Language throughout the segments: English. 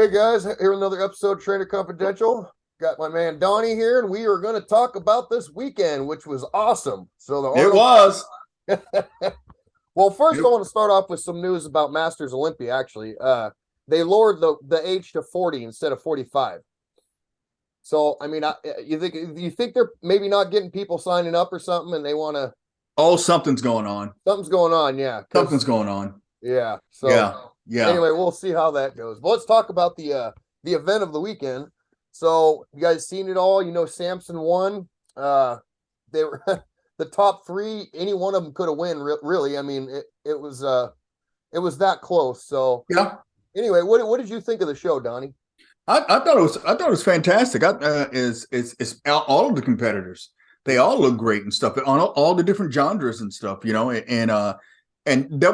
Hey guys, here another episode of Trainer Confidential. Got my man Donnie here, and we are going to talk about this weekend, which was awesome. So the It Arnold. was. Well, first I It- want to start off with some news about Masters Olympia. Actually, they lowered the age to 40 instead of 45. So I mean, you think they're maybe not getting people signing up or something, and they want to oh, something's going on. something's going on, yeah. Something's Because going on. yeah, so Yeah. Yeah. anyway, we'll see how that goes. But let's talk about the event of the weekend. So you guys seen it all? You know, Samson won. They were the top three. Any one of them could have won. Really, I mean, it was that close. So Yeah. anyway, what did you think of the show, Donnie? I thought it was fantastic. Is all of the competitors. They all look great and stuff on all the different genres and stuff, and there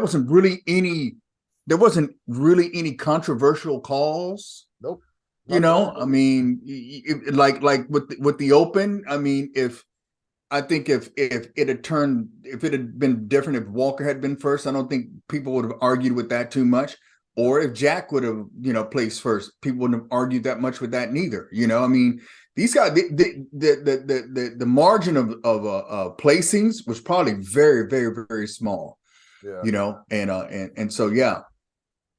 wasn't really any controversial calls. Nope, You not that I know, I heard. mean, like with the Open, I mean, if it had been different, if Walker had been first, I don't think people would have argued with that too much. Or if Jack would have, placed first, people wouldn't have argued that much with that neither. I mean, these guys, the margin of placings was probably very, very, very small. Yeah, And so yeah.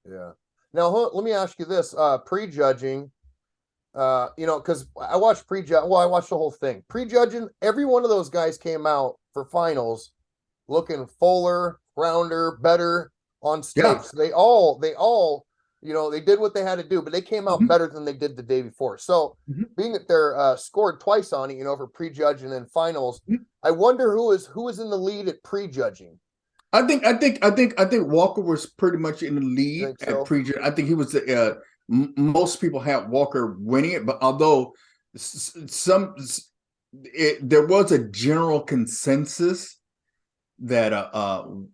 yeah. Now let me ask you this: prejudging. Because I watched prejudge. Well, I watched the whole thing. Prejudging, every one of those guys came out for finals looking fuller, rounder, better on stage. Yeah. So they all, they did what they had to do, but they came out Mhm. better than they did the day before. So Mhm. being that they're scored twice on it, for prejudging and finals, Mhm. I wonder who is in the lead at prejudging. I think Walker was pretty much in the You lead think at so? pre. I think he was most people had Walker winning it, but although there was a general consensus that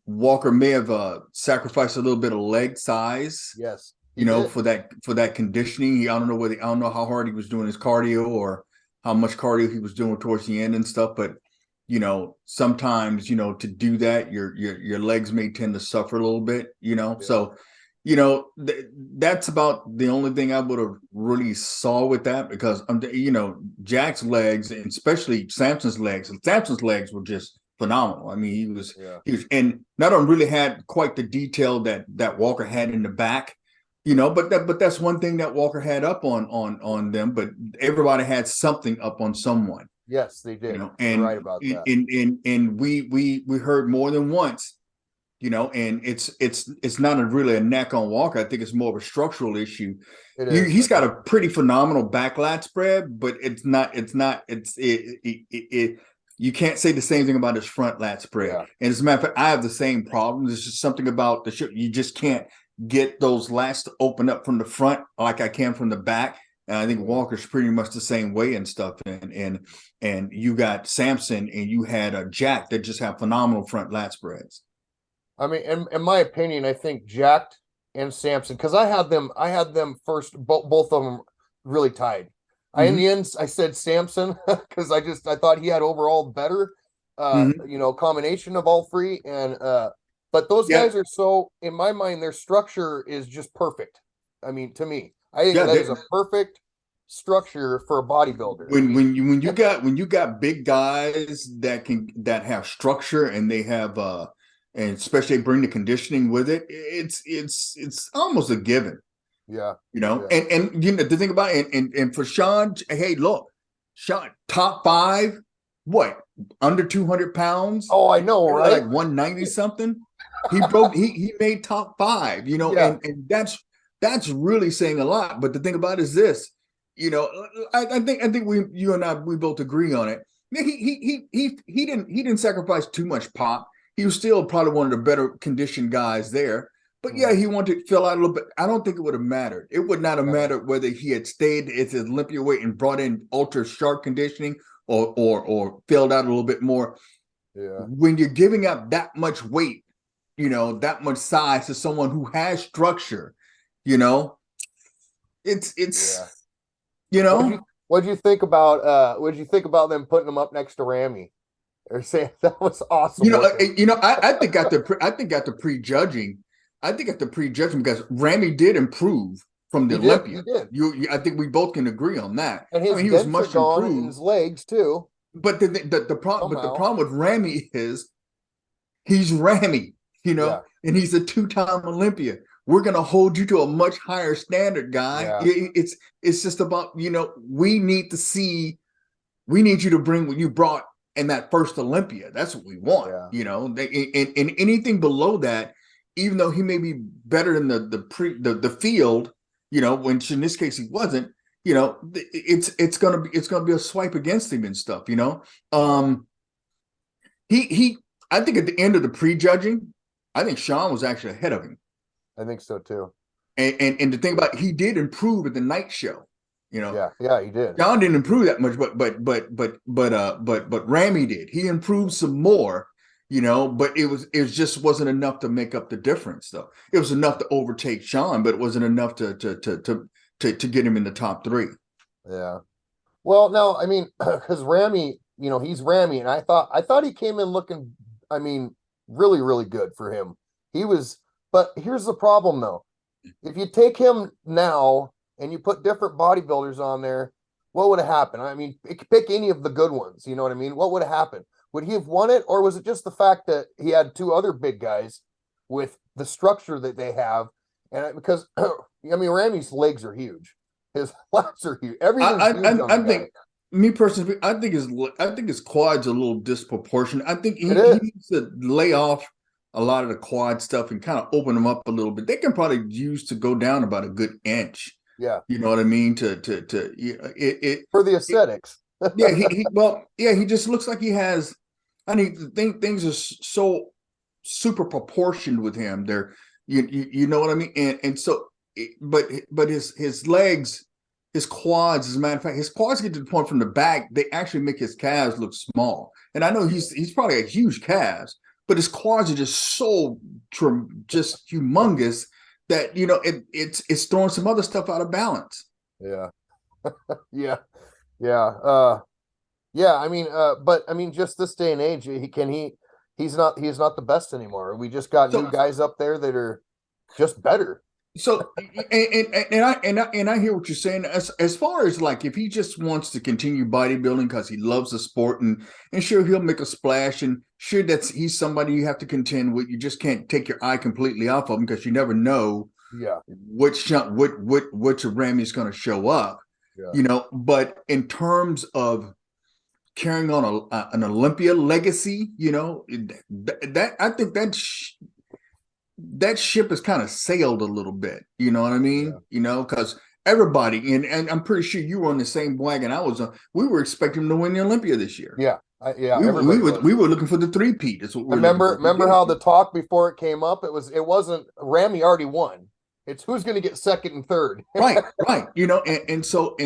Walker may have sacrificed a little bit of leg size, Yes, he did. for that conditioning. I don't know how hard he was doing his cardio or how much cardio he was doing towards the end and stuff, but sometimes to do that your legs may tend to suffer a little bit, Yeah. so that's about the only thing I would have really saw with that, because Jack's legs, and especially Samson's legs were just phenomenal. I mean, Yeah. he was, and not only really had quite the detail that Walker had in the back, but that's one thing that Walker had up on them, but everybody had something up on someone. Yes, they did. You're And right about that. we heard more than once, and it's not really a neck on Walker. I think it's more of a structural issue. It is. He's got a pretty phenomenal back lat spread, but you can't say the same thing about his front lat spread. Yeah. And as a matter of fact, I have the same problem. There's just something about the ship. You just can't get those lats to open up from the front like I can from the back. And I think Walker's pretty much the same way and stuff. And you got Samson and you had a Jack that just have phenomenal front lat spreads. I mean, in my opinion, I think Jacked and Samson, because I had them first, both of them really tied. In Mm-hmm. the end, I said Samson because I thought he had overall better, Mm-hmm. combination of all three. And but those Yeah, guys are so, in my mind, their structure is just perfect. I mean, to me, I think yeah. that is a perfect structure for a bodybuilder. I When mean, when you got big guys that have structure, and they have and especially bring the conditioning with it, it's almost a given. yeah, yeah. And the thing about it, and for Sean, hey, look, Sean, top five, what, under 200 pounds, Oh, I know, right? like 190 something. He made top five, Yeah, and that's really saying a lot. But the thing about it is this, I think you and we both agree on it. He didn't sacrifice too much pop. He was still probably one of the better conditioned guys there. But yeah, mhm, he wanted to fill out a little bit. I don't think it would have mattered. It would not have yeah, mattered whether he had stayed at his Olympia weight and brought in ultra sharp conditioning, or filled out a little bit more. yeah, When you're giving up that much weight, that much size to someone who has structure, you know, it's yeah. you What'd you know, what'd you think about what'd you think about them putting them up next to Ramy? Or saying that was awesome looking. I think at the prejudging, because Ramy did improve from the He did. Olympia. He did. I think we both can agree on that. And I his mean, he was dents are much gone, and improved. his legs too. But the Somehow. problem with Ramy is he's Ramy, Yeah. and he's a 2-time Olympia. We're gonna hold you to a much higher standard, guy. Yeah. It's just about, we need to see, we need you to bring what you brought in that first Olympia. That's what we want. Yeah. And anything below that, even though he may be better than the field, which in this case he wasn't, it's gonna be a swipe against him and stuff. He I think at the end of the prejudging, I think Sean was actually ahead of him. I think so too. And the thing about it, he did improve at the night show. Yeah, he did. John didn't improve that much, but Ramy did. He improved some more, but it just wasn't enough to make up the difference, though. It was enough to overtake Sean, but it wasn't enough to get him in the top 3. Yeah. Well, no, I mean, because Ramy, he's Ramy, and I thought he came in looking, I mean, really, really good for him. He was, but here's the problem though. If you take him now and you put different bodybuilders on there, what would have happened? I mean, pick any of the good ones, you know what I mean? What would have happened? Would he have won it, or was it just the fact that he had 2 other big guys with the structure that they have? And because I mean, Ramy's legs are huge, his lats are huge. Everything's huge on I the think guy. me personally, I think his quads are a little disproportionate. I think he needs to lay off a lot of the quad stuff and kind of open them up a little bit. They can probably use to go down about a good inch. Yeah, you know what I mean. For the aesthetics. He just looks like he has. I mean, things are so super proportioned with him. They're you know what I mean. And so, but his legs, his quads, as a matter of fact, his quads get to the point from the back, they actually make his calves look small. And I know he's probably got huge calves, but his quads are just so just humongous that it's throwing some other stuff out of balance. Yeah. Yeah. Yeah. I mean, but I mean, just this day and age, he's not the best anymore. We just got new guys up there that are just better. So and I hear what you're saying as far as like if he just wants to continue bodybuilding because he loves the sport and sure he'll make a splash and sure he's somebody you have to contend with. You just can't take your eye completely off of him because you never know which Ramy is going to show up. But in terms of carrying on an Olympia legacy, that I think that ship has kind of sailed a little bit, you know what I mean? Because everybody, and I'm pretty sure you were on the same wagon I was on, we were expecting him to win the Olympia this year. We were looking for the 3-peat. That's what we remember how the talk before it came up, it wasn't Ramy already won. It's who's going to get second and third. right. And so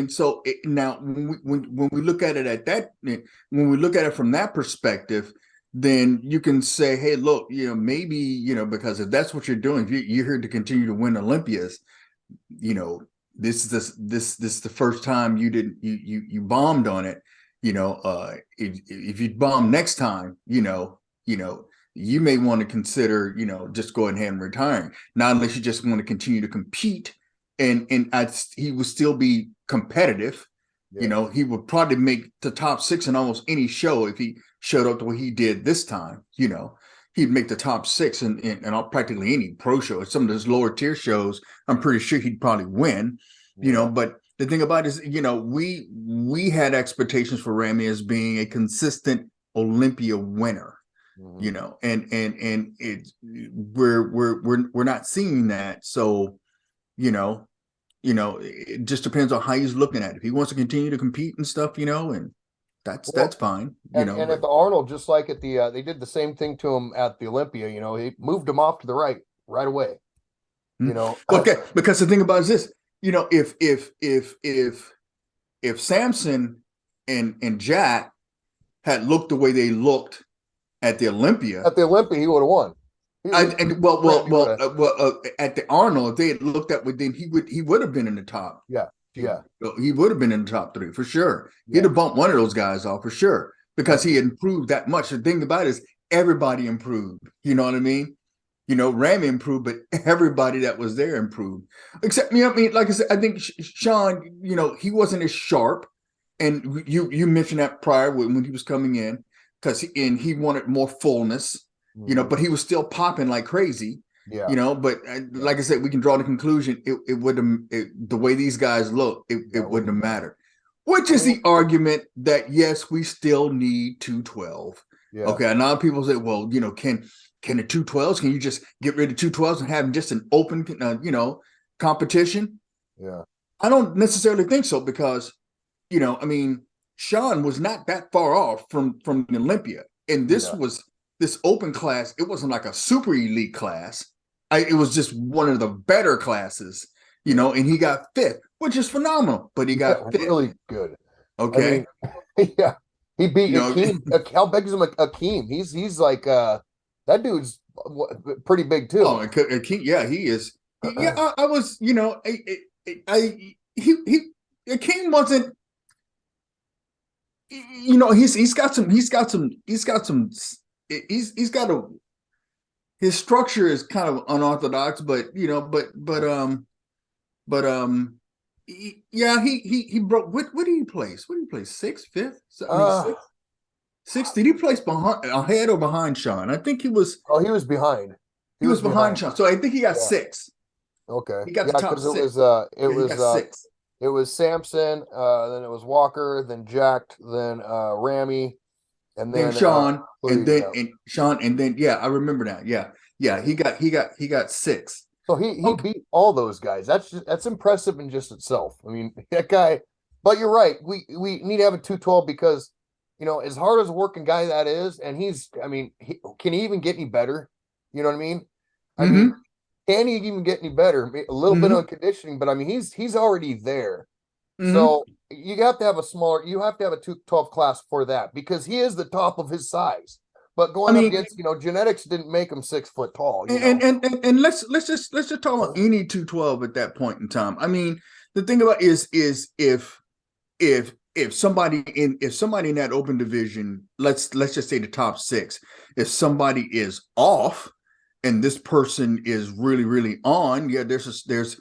now when we look at it when we look at it from that perspective, then you can say, hey, look, maybe, because if that's what you're doing, if you're here to continue to win Olympias, this is the first time you bombed on it. If you bomb next time, you may want to consider, just going ahead and retiring. Not unless you just want to continue to compete, and he would still be competitive. He would probably make the top 6 in almost any show if he showed up the way he did this time. He'd make the top 6 in practically any pro show. Some of those lower tier shows, I'm pretty sure he'd probably win. But the thing about it is, we had expectations for Ramy as being a consistent Olympia winner. And we're not seeing that. So, it just depends on how he's looking at it. If he wants to continue to compete and stuff, and that's fine. And at the Arnold, just like at the they did the same thing to him at the Olympia. He moved him off to the right away. Okay, because the thing about it is this, if Samson and Jack had looked the way they looked at the Olympia, he would have won. At the Arnold, if they had looked at with him, he would have been in the top. He would have been in the top 3 for sure. He'd have bumped one of those guys off for sure because he had improved that much. The thing about it is everybody improved. You know what I mean? Ramy improved, but everybody that was there improved. Except, I mean, like I said, I think Sean, he wasn't as sharp. And you mentioned that prior when he was coming in, because he wanted more fullness, but he was still popping like crazy. Yeah. But like I said, we can draw the conclusion it wouldn't the way these guys look, it wouldn't have mattered. Which is the argument that yes, we still need 212. Yeah. Okay, a lot of people say, well, can the 212s? Can you just get rid of 212s and have just an open, competition? Yeah. I don't necessarily think so because, I mean, Sean was not that far off from Olympia, and this was this open class. It wasn't like a super elite class. It was just one of the better classes, and he got fifth, which is phenomenal. But he got fifth. Really good. Okay. I mean, yeah. He beat Akeem. How big is Akeem? He's like that dude's pretty big too. Oh, Akeem, yeah, he is. Yeah, I was, Akeem wasn't. He's got his structure is kind of unorthodox, but he broke. What did he place? What did he place? Sixth, fifth? Sixth. Did he place ahead or behind Sean? I think he was. Oh, he was behind. He was behind Sean, so I think he got six. Okay, he got the top six. Six. It was Samson, then it was Walker, then Jacked, then Ramy, and then Sean, and then I remember that. Yeah, he got six. So he beat all those guys. That's impressive in just itself. I mean, that guy. But you're right. We need to have a 212 because as hard as a working guy that is, and can he even get any better? You know what I mean? I mean, can he even get any better? A little bit of conditioning, but I mean, he's already there. So you have to have a 212 class for that because he is the top of his size. But going up against, genetics didn't make him 6 foot tall. And let's just talk about any 212 at that point in time. I mean, the thing about is if somebody in that open division, let's just say the top 6, if somebody is off and this person is really, really on, there's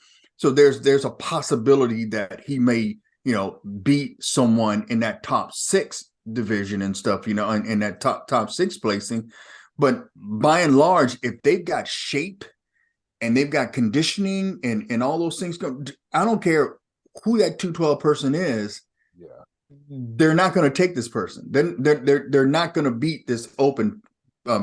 a possibility that he may, beat someone in that top 6 division and stuff, in that top 6 placing. But by and large, if they've got shape and they've got conditioning and all those things, I don't care who that 212 person is. Yeah, they're not going to take this person. They're not going to beat this open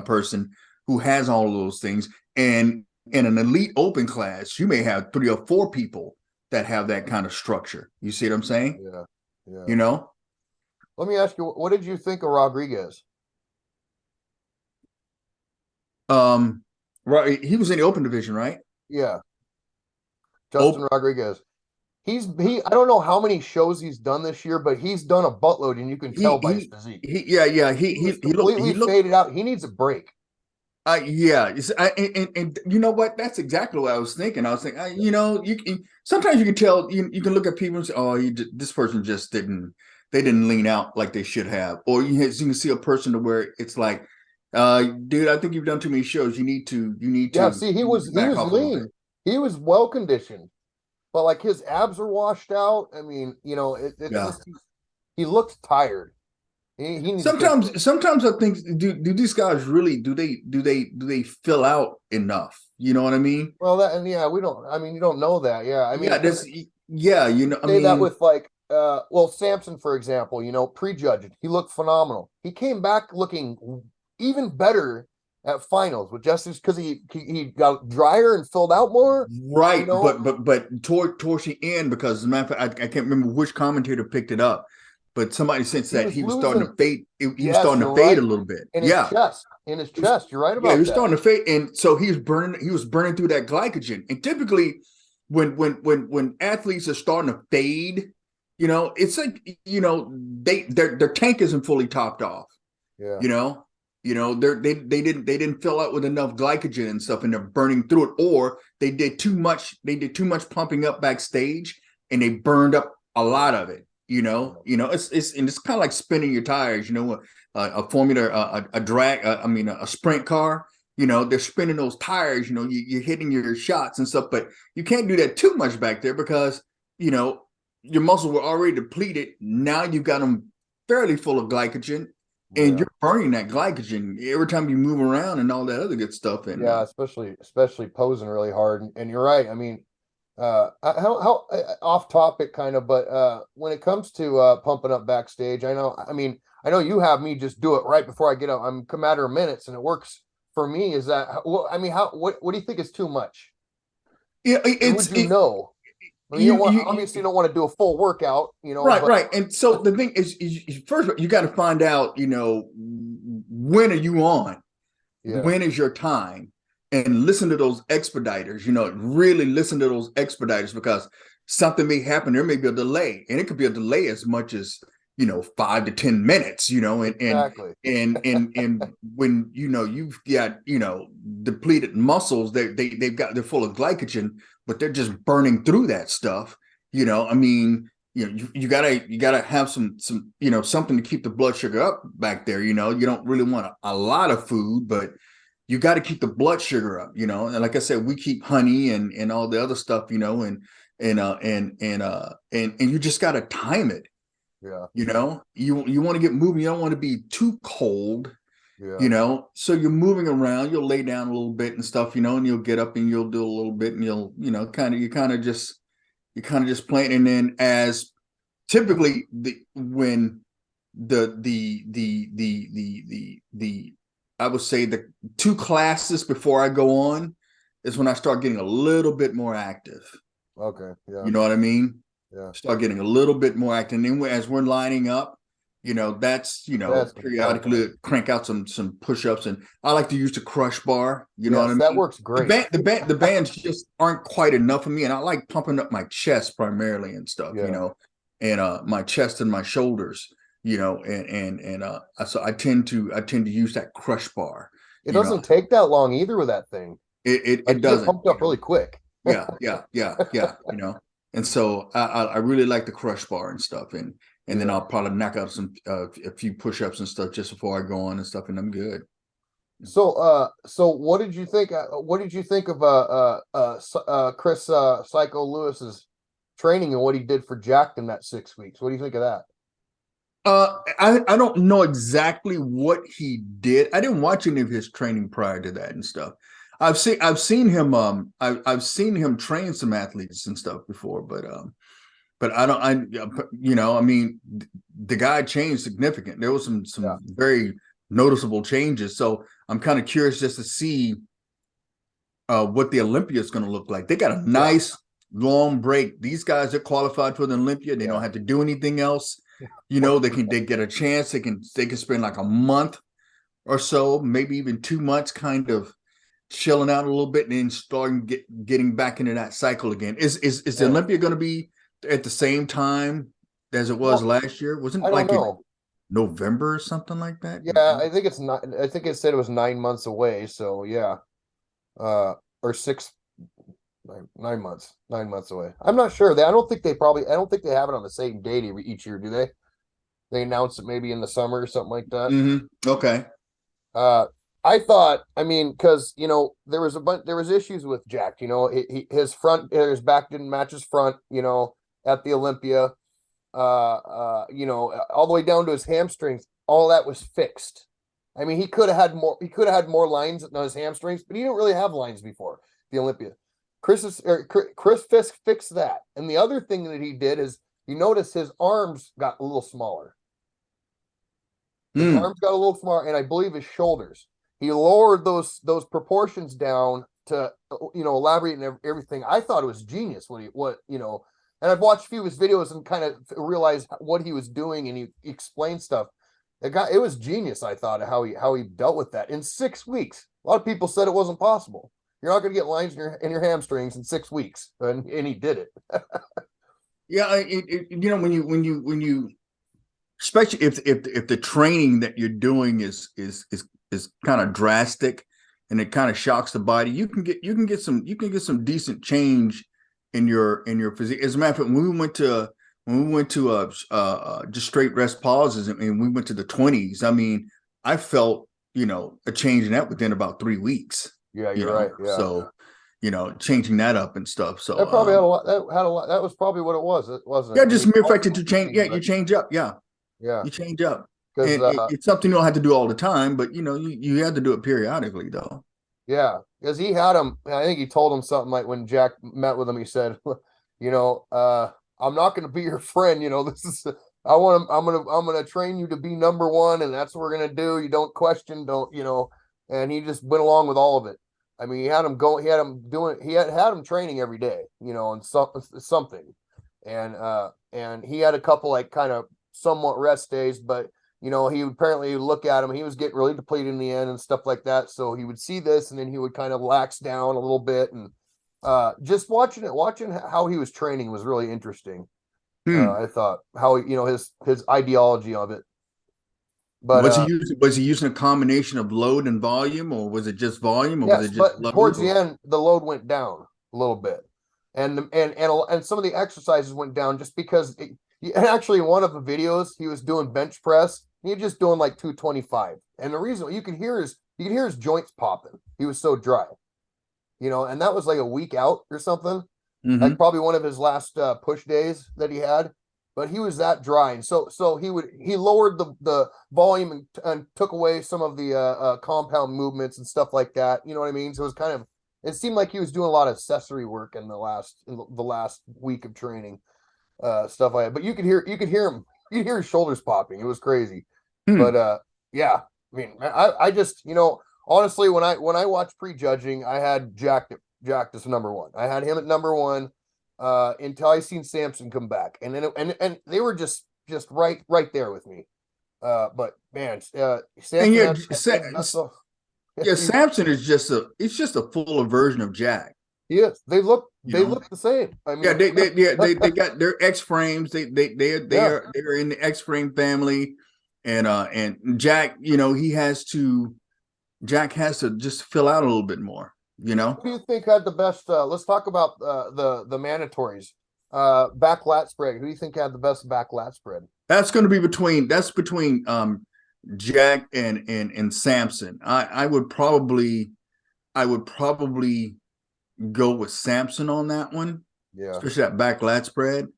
person who has all of those things. And in an elite open class, you may have 3 or 4 people that have that kind of structure. You see what I'm saying? Yeah. Let me ask you, what did you think of Rodriguez? Right, he was in the open division, right? Yeah, Justin Rodriguez. I don't know how many shows he's done this year, but he's done a buttload, and you can tell by his physique. He completely faded out. He needs a break. And you know what? That's exactly what I was thinking. I was thinking, sometimes you can tell. You can look at people and say, "Oh, this person just didn't lean out like they should have," or you can see a person to where it's like, "Dude, I think you've done too many shows. You need to." Yeah, see, he was lean. He was well conditioned, but like his abs are washed out. I mean, just he looks tired. Sometimes I think do these guys really do they fill out enough? You know what I mean? Well, we don't. I mean, you don't know that. Yeah, I mean, that with like Samson, for example, prejudged, he looked phenomenal. He came back looking even better at finals with Justice because he got drier and filled out more. Right, but towards the end, because as a matter of fact, I can't remember which commentator picked it up. But somebody said that he was starting to fade. He was starting to fade a little bit. In his chest. You're right about that. Yeah, he was starting to fade, and so he was burning through that glycogen. And typically, when athletes are starting to fade, it's like their tank isn't fully topped off. Yeah. They didn't fill out with enough glycogen and stuff, and they're burning through it, or they did too much pumping up backstage, and they burned up a lot of it. It's kind of like spinning your tires. A formula, a drag. A sprint car. they're spinning those tires, you're hitting your shots and stuff, but you can't do that too much back there because, your muscles were already depleted. Now you've got them fairly full of glycogen, and Yeah. you're burning that glycogen every time you move around and all that other good stuff. And Yeah, especially posing really hard. And you're right. I mean, how off topic kind of, but when it comes to pumping up backstage, I know you have me just do it right before I get up. I'm a matter of minutes, and it works for me. Is that well? I mean, what do you think is too much? yeah, And would you it know? I mean, you don't want obviously you don't want to do a full workout, right, but right. And so the thing is first of all, you got to find out, when are you on? yeah, When is your time? And listen to those expediters, really listen to those expediters because something may happen. There may be a delay, and it could be a delay as much as 5 to 10 minutes, exactly. and when you've got depleted muscles, they're full of glycogen, but they're just burning through that stuff. I mean, you gotta have some something to keep the blood sugar up back there. You don't really want a lot of food, but you got to keep the blood sugar up, and like I said, we keep honey and all the other stuff, and you just got to time it. Yeah, You want to get moving. You don't want to be too cold, yeah. so you're moving around. You'll lay down a little bit and stuff, and you'll get up and you'll do a little bit, and you'll just playing. And then as typically when the I would say the 2 classes before I go on is when I start getting a little bit more active. Okay, yeah, You know what I mean? yeah. Start getting a little bit more active. And then as we're lining up, that's Okay. periodically crank out some push-ups. And I like to use the crush bar. You know what I Yes, that mean? works great. The bands just aren't quite enough for me. And I like pumping up my chest primarily and stuff, Yeah. and my chest and my shoulders, so I tend to use that crush bar. It You know, doesn't take that long either with that thing. it Like you get doesn't, pumped up really quick. yeah. And so I really like the crush bar and stuff, and then Yeah. I'll probably knock out some a few push-ups and stuff just before I go on and stuff, and I'm good. So what did you think? What did you think of Chris Psycho Lewis's training and what he did for Jack in that 6 weeks? What do you think of that? I don't know exactly what he did. I didn't watch any of his training prior to that and stuff. I've seen him I've seen him train some athletes and stuff before, but I don't I mean the guy changed significant. There was some Yeah. very noticeable changes. So I'm kind of curious just to see what the Olympia is going to look like. They got a nice long break. These guys are qualified for the Olympia. They don't have to do anything else. They get a chance. They can spend like a month or so, maybe even 2 months, kind of chilling out a little bit, and then starting getting back into that cycle again. Is the Olympia going to be at the same time as it was last year? Wasn't I it don't like in know. November or something like that? Yeah, I think it's not. I think it said it was 9 months away. So yeah, or 9 months, 9 months away. I'm not sure. I don't think they probably. I don't think they have it on the same date each year, do they? They announce it maybe in the summer or something like that. Okay. Uh, I thought, I mean, because there was there was issues with Jack. His back didn't match his front. At the Olympia, all the way down to his hamstrings. All that was fixed. I mean, he could have had more. He could have had more lines on his hamstrings, but he didn't really have lines before the Olympia. Chris Fisk fixed that, and the other thing that he did is you notice his arms got a little smaller. His arms got a little smaller, and I believe his shoulders. He lowered those proportions down to elaborate and everything. I thought it was genius and I've watched a few of his videos and kind of realized what he was doing, and he explained stuff. It was genius. I thought how he dealt with that in 6 weeks. A lot of people said it wasn't possible. You're not going to get lines in your hamstrings in 6 weeks, and he did it. Yeah, when you especially if the training that you're doing is kind of drastic and it kind of shocks the body, you can get some decent change in your physique. As a matter of fact, when we went to just straight rest pauses and we went to the 20s, I mean, I felt a change in that within about 3 weeks. Yeah, you're right. Yeah. So, changing that up and stuff. So That probably had a lot. That had a lot. That was probably what it was. It wasn't. yeah, I just mean, mere fact also that you change. Yeah, you change up. Yeah, yeah, you change up, because and it's something you don't have to do all the time, but you have to do it periodically, though. yeah, because he had him. I think he told him something like when Jack met with him, he said, I'm not going to be your friend. This is. I want him. I'm gonna train you to be number one, and that's what we're gonna do. You don't question, don't. And he just went along with all of it. I mean, he had him going. He had him doing. He had him training every day. And something, and he had a couple like kind of somewhat rest days, but he would apparently look at him. He was getting really depleted in the end and stuff like that. So he would see this, and then he would kind of lax down a little bit, and just watching how he was training was really interesting. I thought how his ideology of it. But was he using a combination of load and volume, or was it just volume, or was yes, it just but load? towards the end, the load went down a little bit, and some of the exercises went down just because. And actually, in one of the videos, he was doing bench press. He was just doing like 225, and the reason you could hear his joints popping. He was so dry, and that was like a week out or something. Like probably one of his last push days that he had, but he was that dry, and so he lowered the volume and took away some of the compound movements and stuff like that. You know what I mean? So it seemed like he was doing a lot of accessory work in the last week of training, stuff like that. But you could hear him, you could hear his shoulders popping. It was crazy, but yeah. I mean, I just honestly when I watched prejudging, I had Jack as number one. I had him at number one until I seen Samson come back, and then and they were just right there with me. But man, and Samson Samson is just a fuller version of Jack. he is. They look the same. I mean, they got their X frames. They're in the X frame family, and Jack, Jack has to just fill out a little bit more. Who do you think had the best? Let's talk about the mandatories. Back lat spread. Who do you think had the best back lat spread? That's going to be between Jack and Samson. I would probably go with Samson on that one. Yeah, especially that back lat spread.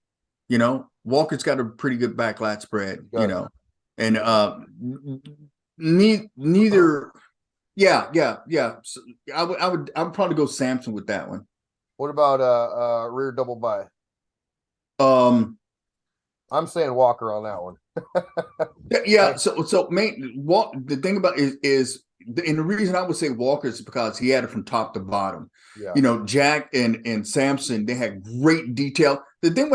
Walker's got a pretty good back lat spread. And neither. Yeah. So I would probably go Samson with that one. What about rear double by? I'm saying Walker on that one. Yeah. So the thing about is and the reason I would say Walker is because he had it from top to bottom. Yeah. Jack and Samson, they had great detail. The thing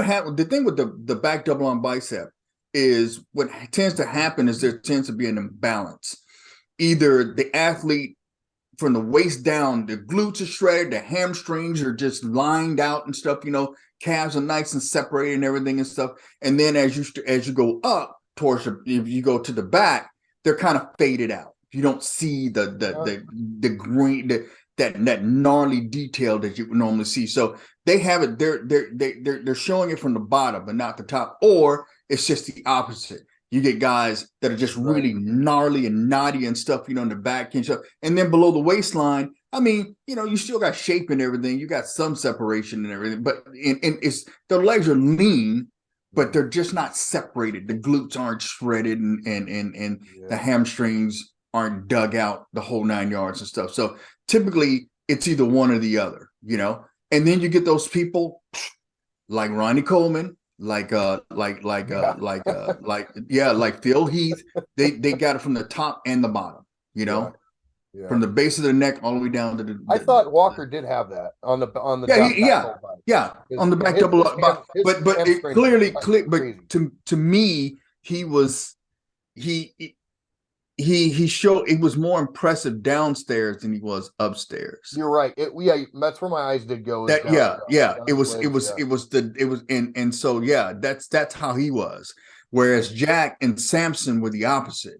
with the back double on bicep is what tends to happen is there tends to be an imbalance. Either the athlete from the waist down, the glutes are shredded, the hamstrings are just lined out and stuff, calves are nice and separated and everything and stuff. And then as you go up towards if you go to the back, they're kind of faded out. You don't see the green, that gnarly detail that you would normally see. So they have it, they're showing it from the bottom but not the top, or it's just the opposite. You get guys that are just really gnarly and knotty and stuff, in the back and stuff. And then below the waistline, I mean, you still got shape and everything. You got some separation and everything, but it's their legs are lean, but they're just not separated. The glutes aren't shredded and the hamstrings aren't dug out the whole 9 yards and stuff. So typically it's either one or the other, And then you get those people like Ronnie Coleman, like Phil Heath. They got it from the top and the bottom, from the base of the neck all the way down to the. I thought Walker did have that on the on the on the back double, but it clearly, but to me he showed it was more impressive downstairs than he was upstairs. You're right. That's where my eyes did go. That's how he was. Whereas Jack and Samson were the opposite.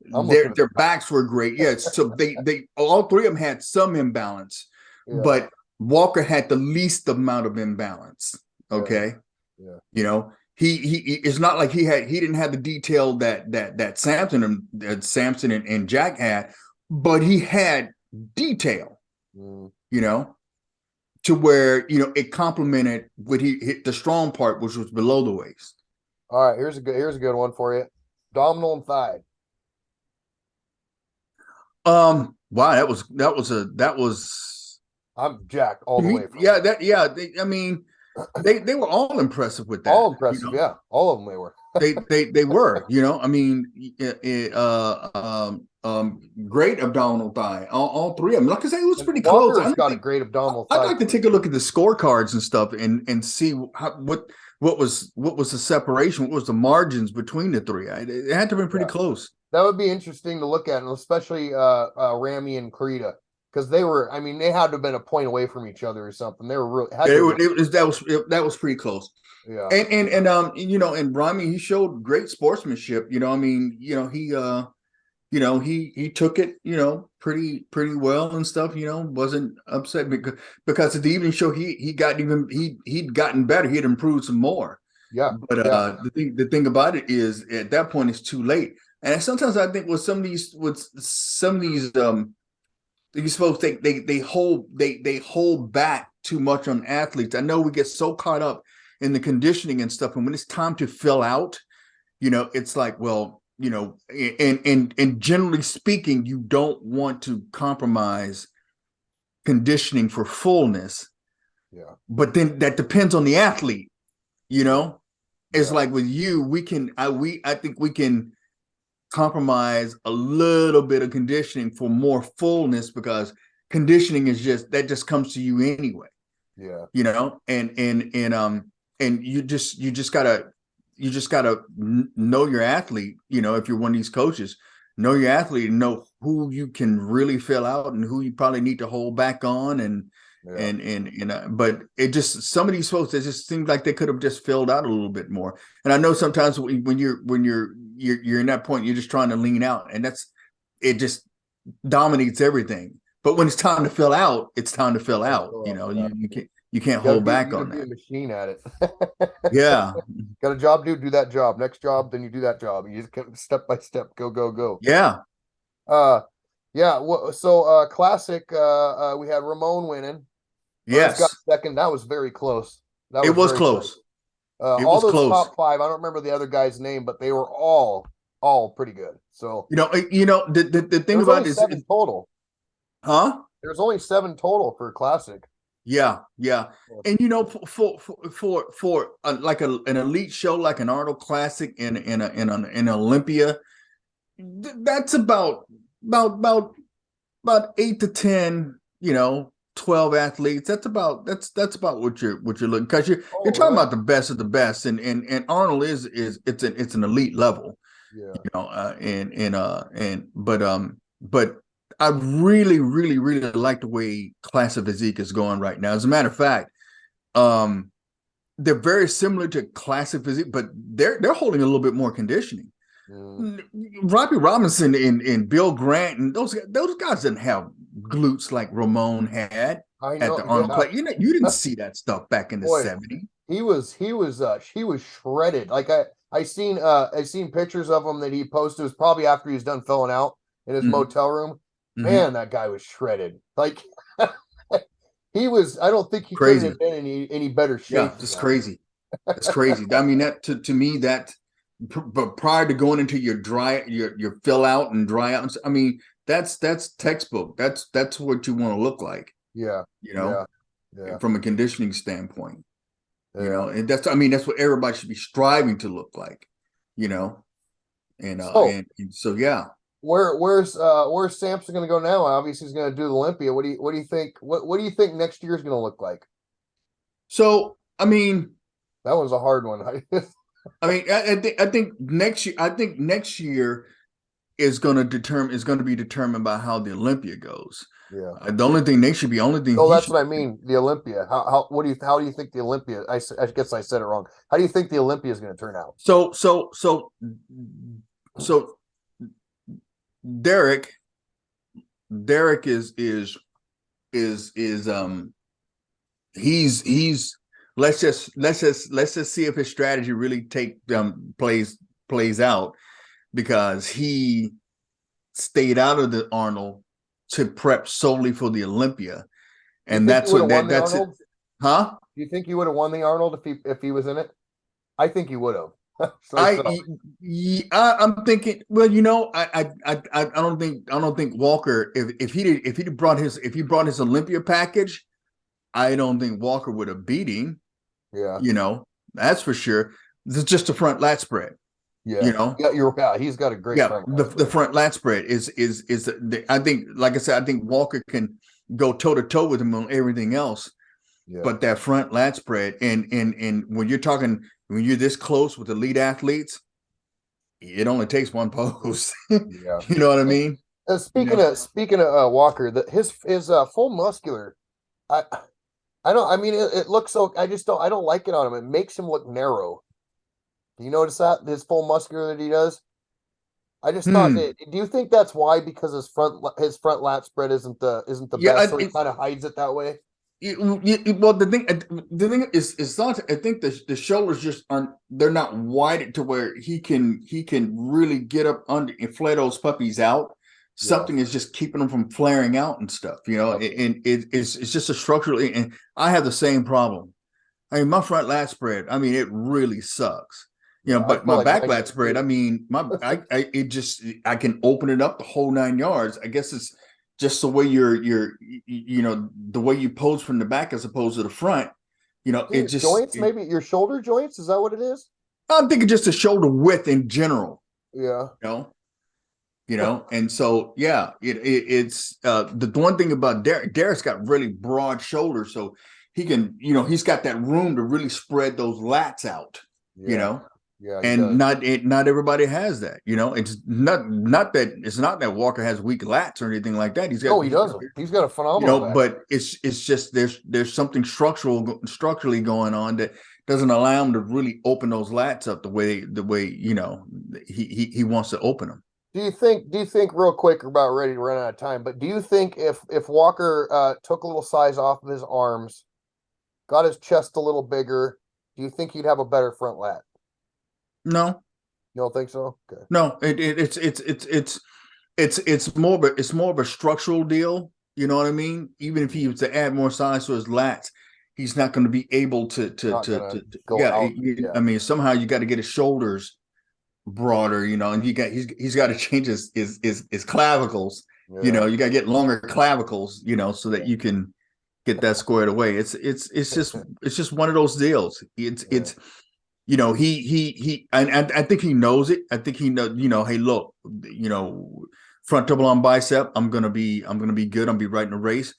Their backs were great. Yeah, so they all three of them had some imbalance, but Walker had the least amount of imbalance. Okay, it's not like he didn't have the detail that Samson and Jack had, but he had detail, you know, to where, you know, it complemented what he hit the strong part, which was below the waist. All right, here's a good one for you. Abdominal and thigh. Wow, that was I'm jacked all to the me, way from yeah, that. I mean, they were all impressive with that, All you impressive, know. yeah. All of them they were. They were, you know. I mean, great abdominal thigh, all three of them. Like I say, it was And pretty close. Walker's got a great abdominal I'd thigh like to too. take a look at the scorecards and stuff and see what was the separation, what was the margins between the three. It had to have been pretty Yeah. close. That would be interesting to look at, and especially Ramy and Krita, because they were. I mean, they had to have been a point away from each other or something. They were really had to. That was pretty close. Yeah. And you know, and Ramy, he showed great sportsmanship. You know, I mean, you know, he took it, you know, pretty well and stuff, you know, wasn't upset because at the evening show he'd gotten better, he had improved some more. Yeah. But Yeah. the thing about it is at that point it's too late. And sometimes I think with some of these folks they hold back too much on athletes. I know we get so caught up in the conditioning and stuff, and when it's time to fill out, you know, it's like, well, you know, and generally speaking, you don't want to compromise conditioning for fullness. Yeah. But then that depends on the athlete, you know. It's Yeah. like with you, I think we can compromise a little bit of conditioning for more fullness because conditioning is just comes to you anyway, Yeah. you know. And you just gotta know your athlete, you know. If you're one of these coaches, know your athlete and know who you can really fill out and who you probably need to hold back on. Yeah. But it just, some of these folks, it just seems like they could have just filled out a little bit more. And I know sometimes when you're in that point, you're just trying to lean out, and it just dominates everything. But when it's time to fill out, it's time to fill out. You know, Yeah. you can't You hold back gotta on be a that. machine at it. Yeah, Got a job, dude, do that job. Next job, then you do that job. You just kind of step by step, go, go, go. yeah, Uh yeah, so classic, we had Ramon winning. Ernst got yes. second. That was very close. That It was was very close. close. It All was those close. top five, I don't remember the other guy's name, but they were all pretty good. So You know, the there thing was about only it seven total. huh? There was only seven total for classic. Yeah, yeah. And you know, for like an elite show like an Arnold Classic in Olympia, that's about 8 to 10, you know, 12 athletes. That's about what you're looking, because you're Oh, talking really? about the best of the best, and Arnold is it's an elite level, Yeah. you know. But I really like the way classic physique is going right now. As a matter of fact, um, they're very similar to classic physique, but they're holding a little bit more conditioning. Mm. Robbie Robinson and Bill Grant and those guys didn't have glutes like Ramon had I at know. the Arnold Yeah. play. You know, you didn't see that stuff back in the Boy, 70s. he was shredded. Like I seen pictures of him that he posted. It was probably after he was done filling out in his Mm-hmm. motel room. Mm-hmm. Man, that guy was shredded. Like he was. I don't think he couldn't Crazy. have been any better Yeah, shape than it's that. crazy. It's crazy. I mean, that to me, that but prior to going into your fill out and dry out, I mean, that's textbook. That's what you want to look like, Yeah, you yeah, know, yeah, from a conditioning standpoint. You yeah. know, and that's, I mean, that's what everybody should be striving to look like, you know. So And so yeah. where's Samson going to go now? Obviously, he's going to do the Olympia. What do you think? What do you think next year is going to look like? So I mean, That was a hard one. I think next year is going to be determined by how the Olympia goes. Yeah. The only thing they should be only thing So he that's should what I mean. The Olympia. How do you think the Olympia? I guess I said it wrong. How do you think the Olympia is going to turn out? so Derek Derek is he's let's just see if his strategy really plays out, because he stayed out of the Arnold to prep solely for the Olympia, You and think he that's would what have won the that's it, Arnold? huh? Do you think he would have won the Arnold if he was in it? I think he would have. So, I'm thinking. Well, I don't think Walker, if he brought his Olympia package, I don't think Walker would have beat him. yeah, That's for sure. It's just the front lat spread. yeah, You know, yeah. He's got a great yeah. front. The front lat spread I think, like I said, I think Walker can go toe to toe with him on everything else. Yeah, But that front lat spread, and when you're this close with elite athletes, it only takes one pose. yeah. You know what I mean? Speaking of Walker, his full muscular, I I don't. I mean, it looks so. I just don't. I don't like it on him. It makes him look narrow. Do you notice that his full muscular that he does? I just thought. Hmm. Do you think that's why? Because his front lat spread isn't the Yeah. best, so he kind of hides it that way. Well, the thing is not. I think the shoulders just aren't. They're not wide to where he can really get up under and flare those puppies out. Yeah. Something is just keeping them from flaring out and stuff. Okay. And it's just a structurally. And I have the same problem. I mean, my front lat spread, I mean, it really sucks. Yeah. I But feel my like back mine lat does spread, I too. mean, I can open it up the whole 9 yards. I guess it's just the way the way you pose from the back as opposed to the front. It Your just, joints, maybe your shoulder joints. Is that what it is? I'm thinking just the shoulder width in general, Yeah. you know, and so, yeah, it's the one thing about Derek's got really broad shoulders. So he can, he's got that room to really spread those lats out, you Yeah. know, Yeah. He and does. not everybody has that. It's not that Walker has weak lats or anything like that. No, he doesn't. He's got a phenomenal back. But it's just there's something structurally going on that doesn't allow him to really open those lats up the way he wants to open them. Do you think real quick, we're about ready to run out of time, but do you think if Walker took a little size off of his arms, got his chest a little bigger, do you think he'd have a better front lat? No, You don't think so? Okay. no, it's more of a structural deal. You know what I mean? Even if he was to add more size to his lats, he's not going to be able Not gonna go yeah. out. Yeah. I mean, somehow you got to get his shoulders broader, and he's got to change his clavicles. Yeah. You got to get longer clavicles, so that Yeah. you can get that squared away. It's just one of those deals. It's and I think he knows it. I think he knows, hey, look, front double on bicep, I'm gonna be good. I'm gonna be right in the race.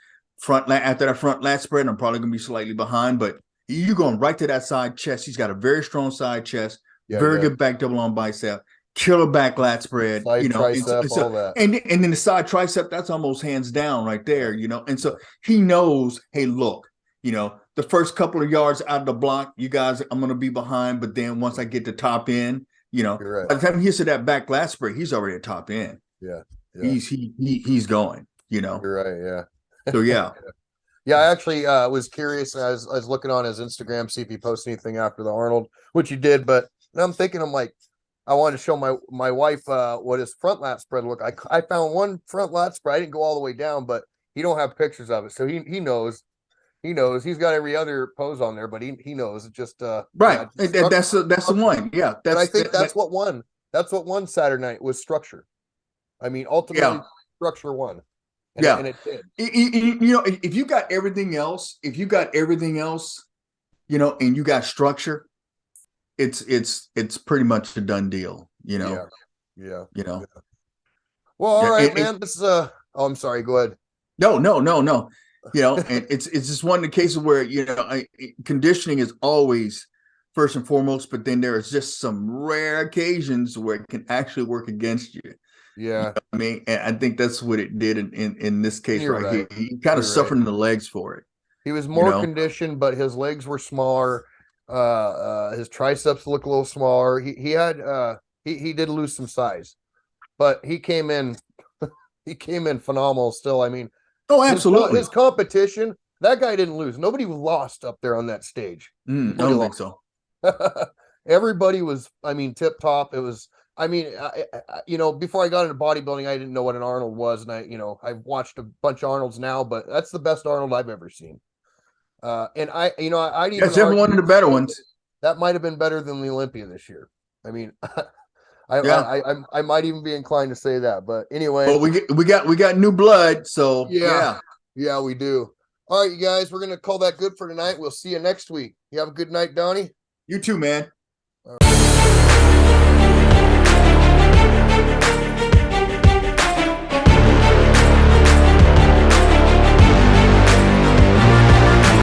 After that front lat spread, I'm probably gonna be slightly behind, but you're going right to that side chest. He's got a very strong side chest, Yeah, very he does. good back double on bicep, killer back lat spread, Side tricep, and all so that. and then the side tricep, that's almost hands down right there, and so he knows, hey, look, the first couple of yards out of the block, you guys, I'm going to be behind. But then once I get to top end, You're right. by the time he gets to that back lat spread, he's already at top end. Yeah. Yeah. He's going, You're right. Yeah. So, yeah. Yeah, I actually was curious. I was looking on his Instagram, see if he posts anything after the Arnold, which he did. But I'm thinking, I'm like, I wanted to show my wife what his front lat spread looked. I found one front lat spread. I didn't go all the way down, but he don't have pictures of it, so he knows. He knows. He's got every other pose on there, but he knows. It just Right. yeah, That's the one. Yeah. and I think that's what won. That's what won Saturday night was structure. I mean, ultimately, yeah. structure won. Yeah. And it did. If you got everything else, and you got structure, it's pretty much a done deal, Yeah. Yeah. Yeah. Well, all right, And, man. This is oh, I'm sorry. Go ahead. no. And it's just one of the cases where conditioning is always first and foremost, but then there is just some rare occasions where it can actually work against you. Yeah. I mean, and I think that's what it did in this case. You're right here. right. He kind of suffered in the legs for it. He was more conditioned, but his legs were smaller. His triceps look a little smaller. He had he did lose some size, but he came in phenomenal still. I mean, Oh, absolutely. his competition. that guy didn't lose. Nobody lost up there on that stage. I Nobody don't think so. Everybody was, I mean, tip top. It was, I mean, before I got into bodybuilding, I didn't know what an Arnold was, and I've watched a bunch of Arnolds now, but that's the best Arnold I've ever seen. And I'd even That's every one of the better ones. that might have been better than the Olympia this year. I mean, Yeah. I might even be inclined to say that, but anyway. But we got new blood, so yeah. Yeah, we do. All right, you guys, we're gonna call that good for tonight. We'll see you next week. You have a good night, Donnie. You too, man.